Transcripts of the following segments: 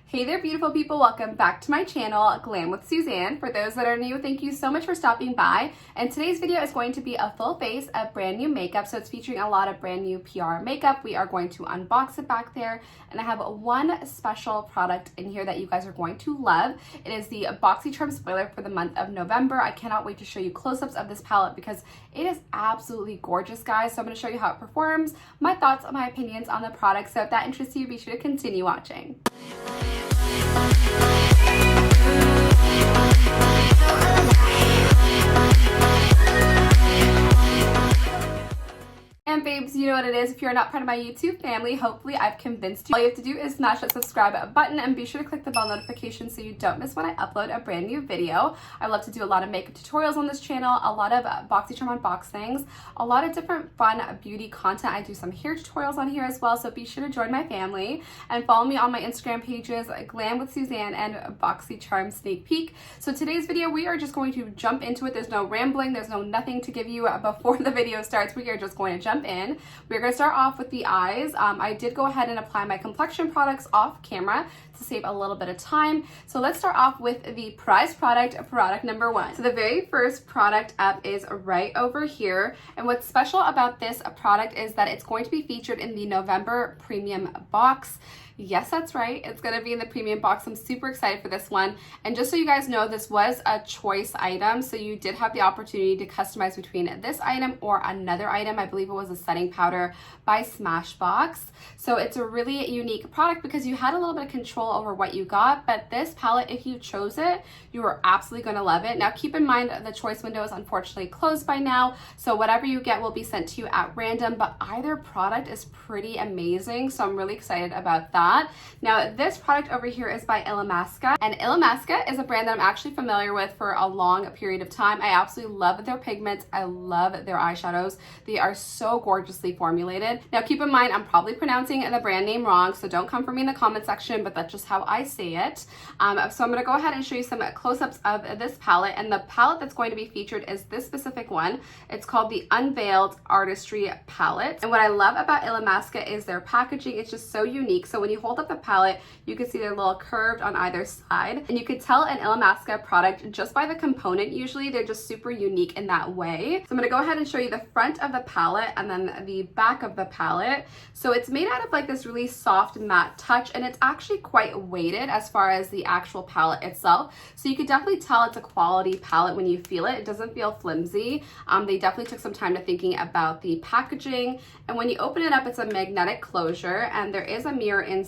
Hey there, beautiful people. Welcome back to my channel, Glam with Suzanne. For those that are new, thank you so much for stopping by. And today's video is going to be a full face of brand new makeup. So it's featuring a lot of brand new PR makeup. We are going to unbox it back there. And I have one special product in here that you guys are going to love. It is the Boxycharm spoiler for the month of November. I cannot wait to show you close-ups of this palette because it is absolutely gorgeous, guys. So I'm going to show you how it performs, my thoughts, my opinions on the product. So if that interests you, be sure to continue watching. And babes, you know what it is. If you're not part of my YouTube family, hopefully I've convinced you. All you have to do is smash that subscribe button and be sure to click the bell notification so you don't miss when I upload a brand new video. I love to do a lot of makeup tutorials on this channel, a lot of Boxycharm unboxings, a lot of different fun beauty content. I do some hair tutorials on here as well, so be sure to join my family and follow me on my Instagram pages, Glam with Suzanne and Boxycharm Sneak Peek. So today's video, we are just going to jump into it. There's no rambling, there's no nothing to give you before the video starts. We are just going to jump in. We're going to start off with the eyes. I did go ahead and apply my complexion products off camera to save a little bit of time. So let's start off with the prized product number one. So the very first product up is right over here. And what's special about this product is that it's going to be featured in the November premium box. Yes, that's right. It's going to be in the premium box. I'm super excited for this one. And just so you guys know, this was a choice item. So you did have the opportunity to customize between this item or another item. I believe it was a setting powder by Smashbox. So it's a really unique product because you had a little bit of control over what you got. But this palette, if you chose it, you were absolutely going to love it. Now, keep in mind the choice window is unfortunately closed by now. So whatever you get will be sent to you at random. But either product is pretty amazing. So I'm really excited about that. Now, this product over here is by Illamasqua, and Illamasqua is a brand that I'm actually familiar with for a long period of time. I absolutely love their pigments. I love their eyeshadows. They are so gorgeously formulated. Now, keep in mind, I'm probably pronouncing the brand name wrong, so don't come for me in the comment section, but that's just how I say it. So I'm going to go ahead and show you some close-ups of this palette, and the palette that's going to be featured is this specific one. It's called the Unveiled Artistry palette, and what I love about Illamasqua is their packaging. It's just so unique. So when you hold up the palette, you can see they're a little curved on either side, and you could tell an Illamasqua product just by the component. Usually they're just super unique in that way. So I'm going to go ahead and show you the front of the palette and then the back of the palette. So it's made out of like this really soft matte touch, and it's actually quite weighted as far as the actual palette itself. So you could definitely tell it's a quality palette when you feel it. It doesn't feel flimsy. They definitely took some time to thinking about the packaging, and when you open it up, it's a magnetic closure, and there is a mirror inside.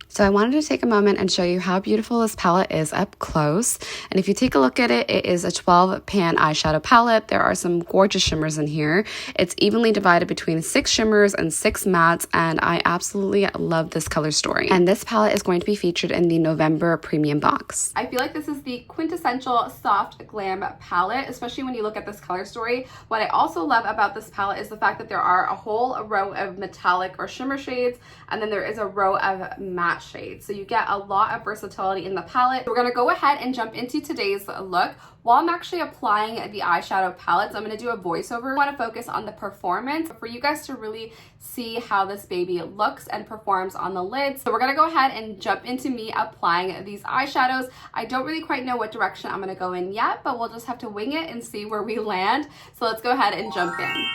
So I wanted to take a moment and show you how beautiful this palette is up close. And if you take a look at it, it is a 12 pan eyeshadow palette. There are some gorgeous shimmers in here. It's evenly divided between 6 shimmers and 6 mattes, and I absolutely love this color story. And this palette is going to be featured in the November premium box. I feel like this is the quintessential soft glam palette, especially when you look at this color story. What I also love about this palette is the fact that there are a whole row of metallic or shimmer shades, and then there is a row of matte shades. So you get a lot of versatility in the palette. We're going to go ahead and jump into today's look. While I'm actually applying the eyeshadow palettes, I'm going to do a voiceover. I want to focus on the performance for you guys to really see how this baby looks and performs on the lids. So we're going to go ahead and jump into me applying these eyeshadows. I don't really quite know what direction I'm going to go in yet, but we'll just have to wing it and see where we land. So let's go ahead and jump in.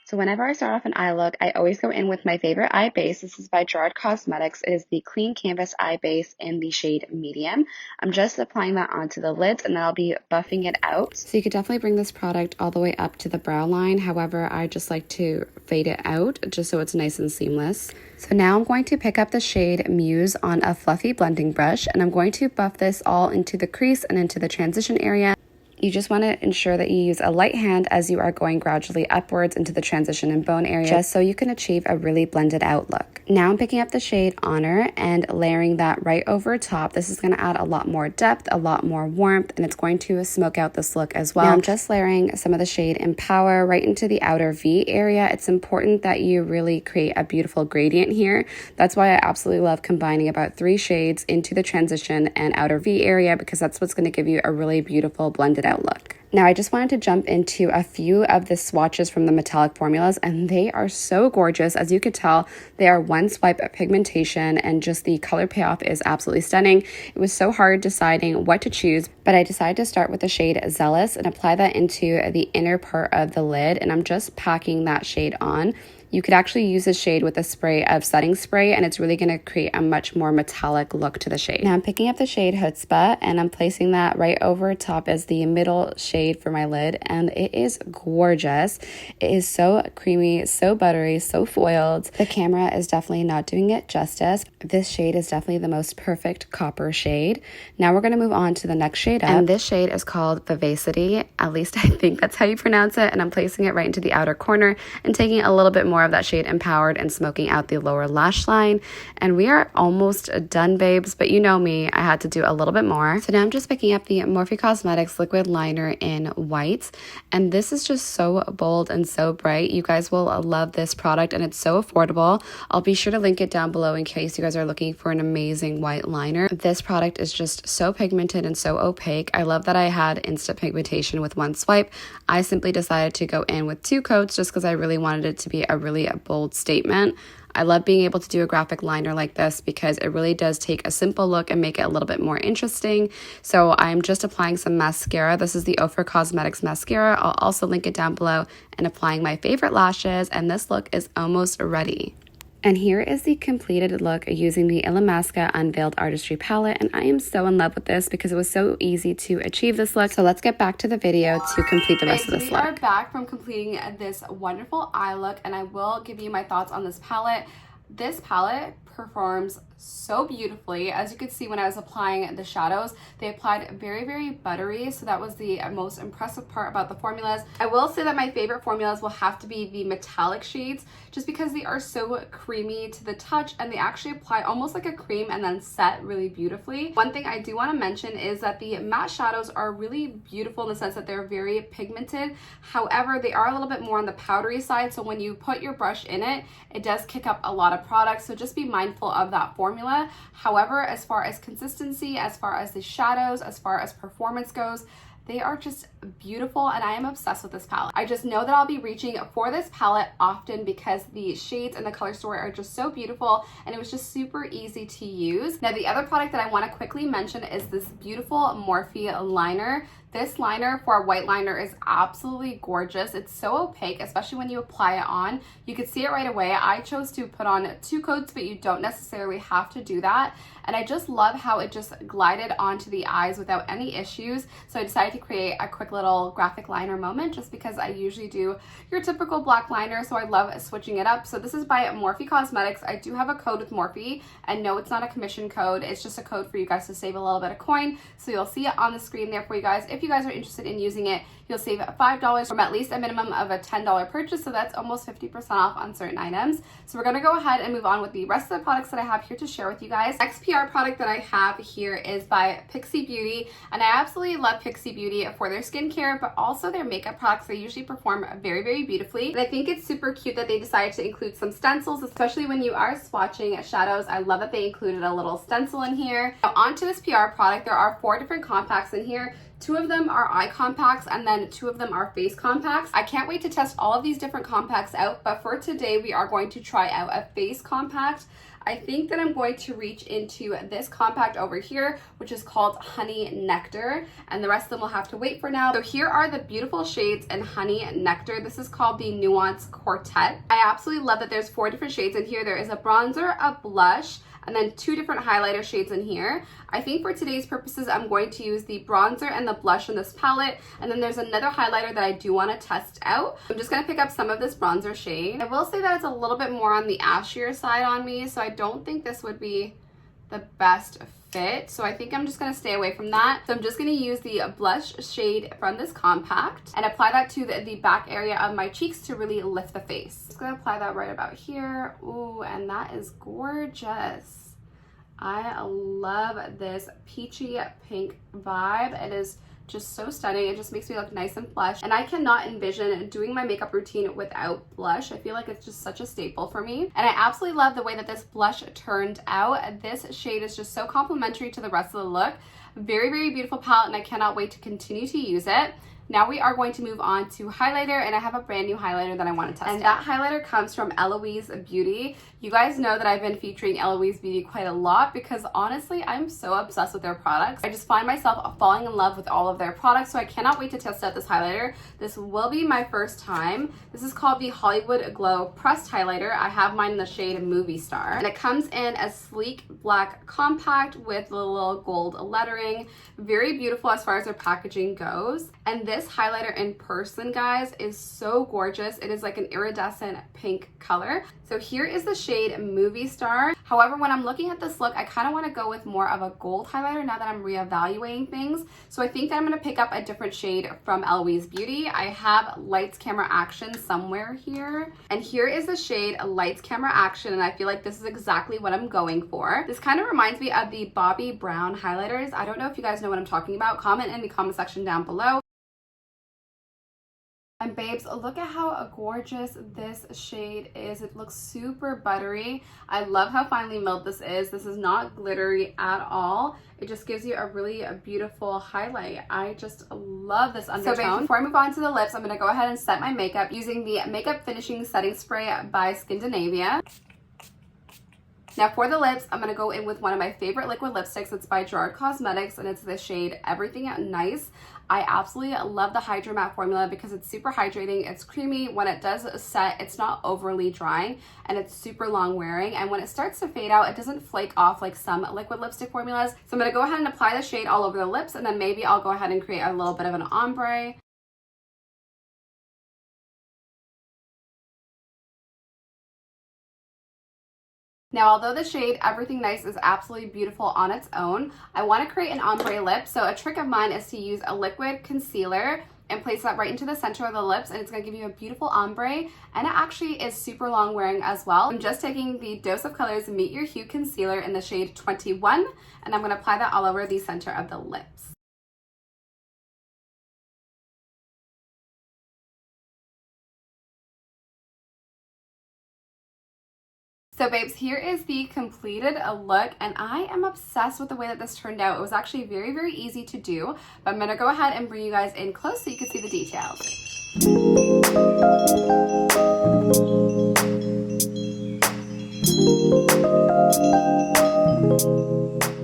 So whenever I start off an eye look, I always go in with my favorite eye base. This is by Gerard Cosmetics. It is the Clean Canvas Eye Base in the shade Medium. I'm just applying that onto the lids, and then I'll be buffing it out. So you could definitely bring this product all the way up to the brow line. However, I just like to fade it out just so it's nice and seamless. So now I'm going to pick up the shade Muse on a fluffy blending brush, and I'm going to buff this all into the crease and into the transition area. You just want to ensure that you use a light hand as you are going gradually upwards into the transition and bone area, just so you can achieve a really blended out look. Now I'm picking up the shade Honor and layering that right over top. This is going to add a lot more depth, a lot more warmth, and it's going to smoke out this look as well. Now I'm just layering some of the shade Empower right into the outer V area. It's important that you really create a beautiful gradient here. That's why I absolutely love combining about 3 shades into the transition and outer V area, because that's what's going to give you a really beautiful blended out look. Now I just wanted to jump into a few of the swatches from the metallic formulas, and they are so gorgeous. As you could tell, they are one swipe of pigmentation, and just the color payoff is absolutely stunning. It was so hard deciding what to choose, but I decided to start with the shade Zealous and apply that into the inner part of the lid, and I'm just packing that shade on. You could actually use this shade with a spray of setting spray, and it's really going to create a much more metallic look to the shade. Now I'm picking up the shade Chutzpah, and I'm placing that right over top as the middle shade for my lid, and it is gorgeous. It is so creamy, so buttery, so foiled. The camera is definitely not doing it justice. This shade is definitely the most perfect copper shade. Now we're going to move on to the next shade up, and this shade is called Vivacity. At least I think that's how you pronounce it, and I'm placing it right into the outer corner and taking a little bit more of that shade Empowered and smoking out the lower lash line. And we are almost done, babes, but you know me, I had to do a little bit more. So now I'm just picking up the Morphe Cosmetics liquid liner in white, and this is just so bold and so bright. You guys will love this product, and it's so affordable. I'll be sure to link it down below in case you guys are looking for an amazing white liner. This product is just so pigmented and so opaque. I love that I had instant pigmentation with one swipe. I simply decided to go in with 2 coats just because I really wanted it to be a really bold statement. I love being able to do a graphic liner like this because it really does take a simple look and make it a little bit more interesting. So I'm just applying some mascara. This is the Morphe Cosmetics mascara. I'll also link it down below, and applying my favorite lashes, and this look is almost ready. And here is the completed look using the Illamasqua Unveiled Artistry palette, and I am so in love with this because it was so easy to achieve this look. So let's get back to the video to complete the rest of this look. We are back from completing this wonderful eye look, and I will give you my thoughts on this palette. This palette performs so beautifully. As you could see when I was applying the shadows, they applied very, very buttery, so that was the most impressive part about the formulas. I will say that my favorite formulas will have to be the metallic shades, just because they are so creamy to the touch, and they actually apply almost like a cream and then set really beautifully. One thing I do want to mention is that the matte shadows are really beautiful in the sense that they're very pigmented. However, they are a little bit more on the powdery side, so when you put your brush in it, it does kick up a lot of product, so just be mindful of that formula. However, as far as consistency, as far as the shadows, as far as performance goes, they are just beautiful, and I am obsessed with this palette. I just know that I'll be reaching for this palette often because the shades and the color story are just so beautiful, and it was just super easy to use. Now, the other product that I want to quickly mention is this beautiful Morphe liner. This liner for a white liner is absolutely gorgeous. It's so opaque, especially when you apply it on. You can see it right away. I chose to put on 2 coats, but you don't necessarily have to do that. And I just love how it just glided onto the eyes without any issues. So I decided to create a quick little graphic liner moment just because I usually do your typical black liner. So I love switching it up. So this is by Morphe Cosmetics. I do have a code with Morphe, and no, it's not a commission code. It's just a code for you guys to save a little bit of coin. So you'll see it on the screen there for you guys. If you guys are interested in using it, you'll save $5 from at least a minimum of a $10 purchase, so that's almost 50% off on certain items. So we're going to go ahead and move on with the rest of the products that I have here to share with you guys. Next PR product that I have here is by Pixie Beauty, and I absolutely love Pixie Beauty for their skincare, but also their makeup products. They usually perform very, very beautifully, and I think it's super cute that they decided to include some stencils, especially when you are swatching shadows. I love that they included a little stencil in here. Now, onto this PR product, there are 4 different compacts in here. 2 of them are eye compacts, and then 2 of them are face compacts. I can't wait to test all of these different compacts out, but for today we are going to try out a face compact. I think that I'm going to reach into this compact over here, which is called Honey Nectar, and the rest of them will have to wait for now. So here are the beautiful shades in Honey Nectar. This is called the Nuance Quartet. I absolutely love that there's 4 different shades in here. There is a bronzer, a blush, and then 2 different highlighter shades in here. I think for today's purposes, I'm going to use the bronzer and the blush in this palette, and then there's another highlighter that I do want to test out. I'm just going to pick up some of this bronzer shade. I will say that it's a little bit more on the ashier side on me, so I don't think this would be the best fit, so I think I'm just going to stay away from that. So I'm just going to use the blush shade from this compact and apply that to the back area of my cheeks to really lift the face. Just going to apply that right about here. Ooh, and that is gorgeous. I love this peachy pink vibe. It is just so stunning. It just makes me look nice and flush, and I cannot envision doing my makeup routine without blush. I feel like it's just such a staple for me, and I absolutely love the way that this blush turned out. This shade is just so complimentary to the rest of the look. Very, very beautiful palette, and I cannot wait to continue to use it. Now we are going to move on to highlighter, and I have a brand new highlighter that I want to test. And that highlighter comes from Eloise Beauty. You guys know that I've been featuring Eloise Beauty quite a lot because honestly, I'm so obsessed with their products. I just find myself falling in love with all of their products, so I cannot wait to test out this highlighter. This will be my first time. This is called the Hollywood Glow Pressed Highlighter. I have mine in the shade Movie Star, and it comes in a sleek black compact with a little gold lettering. Very beautiful as far as their packaging goes. And this highlighter in person, guys, is so gorgeous. It is like an iridescent pink color. So here is the shade Movie Star. However, when I'm looking at this look, I kind of want to go with more of a gold highlighter now that I'm reevaluating things. So I think that I'm going to pick up a different shade from Eloise Beauty. I have Lights Camera Action somewhere here. And here is the shade Lights Camera Action, and I feel like this is exactly what I'm going for. This kind of reminds me of the Bobbi Brown highlighters. I don't know if you guys know what I'm talking about. Comment in the comment section down below. And babes, look at how gorgeous this shade is. It looks super buttery. I love how finely milled this is. This is not glittery at all. It just gives you a really beautiful highlight. I just love this undertone. So babes, before I move on to the lips, I'm going to go ahead and set my makeup using the Makeup Finishing Setting Spray by Skindinavia. Now for the lips, I'm going to go in with one of my favorite liquid lipsticks. It's by Gerard Cosmetics, and it's the shade Everything Nice. I absolutely love the Hydro Matte formula because it's super hydrating, it's creamy. When it does set, it's not overly drying, and it's super long wearing. And when it starts to fade out, it doesn't flake off like some liquid lipstick formulas. So I'm going to go ahead and apply the shade all over the lips, and then maybe I'll go ahead and create a little bit of an ombre. Now, although the shade Everything Nice is absolutely beautiful on its own, I want to create an ombre lip. So a trick of mine is to use a liquid concealer and place that right into the center of the lips, and it's going to give you a beautiful ombre, and it actually is super long wearing as well. I'm just taking the Dose of Colors Meet Your Hue concealer in the shade 21, and I'm going to apply that all over the center of the lips. So babes, here is the completed look, and I am obsessed with the way that this turned out. It was actually very, very easy to do, but I'm gonna go ahead and bring you guys in close so you can see the details.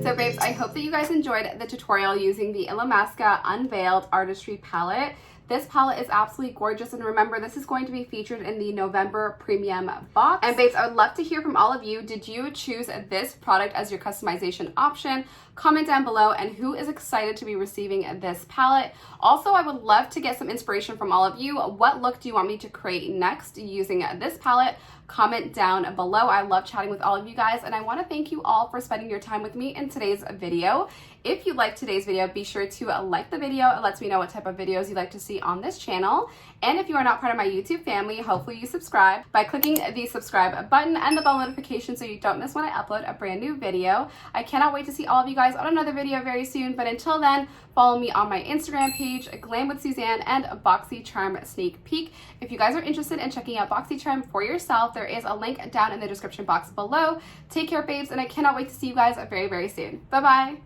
So babes, I hope that you guys enjoyed the tutorial using the Illamasqua Unveiled Artistry palette. This palette is absolutely gorgeous, and remember, this is going to be featured in the November premium box. And babes, I would love to hear from all of you. Did you choose this product as your customization option? Comment down below, and who is excited to be receiving this palette? Also, I would love to get some inspiration from all of you. What look do you want me to create next using this palette? Comment down below. I love chatting with all of you guys, and I want to thank you all for spending your time with me in today's video. If you liked today's video, be sure to like the video. It lets me know what type of videos you'd like to see on this channel. And if you are not part of my YouTube family, hopefully you subscribe by clicking the subscribe button and the bell notification so you don't miss when I upload a brand new video. I cannot wait to see all of you guys on another video very soon, but until then, follow me on my Instagram page, Glam with Suzanne, and Boxycharm Sneak Peek. If you guys are interested in checking out Boxycharm for yourself, there is a link down in the description box below. Take care, babes, and I cannot wait to see you guys very, very soon. Bye-bye.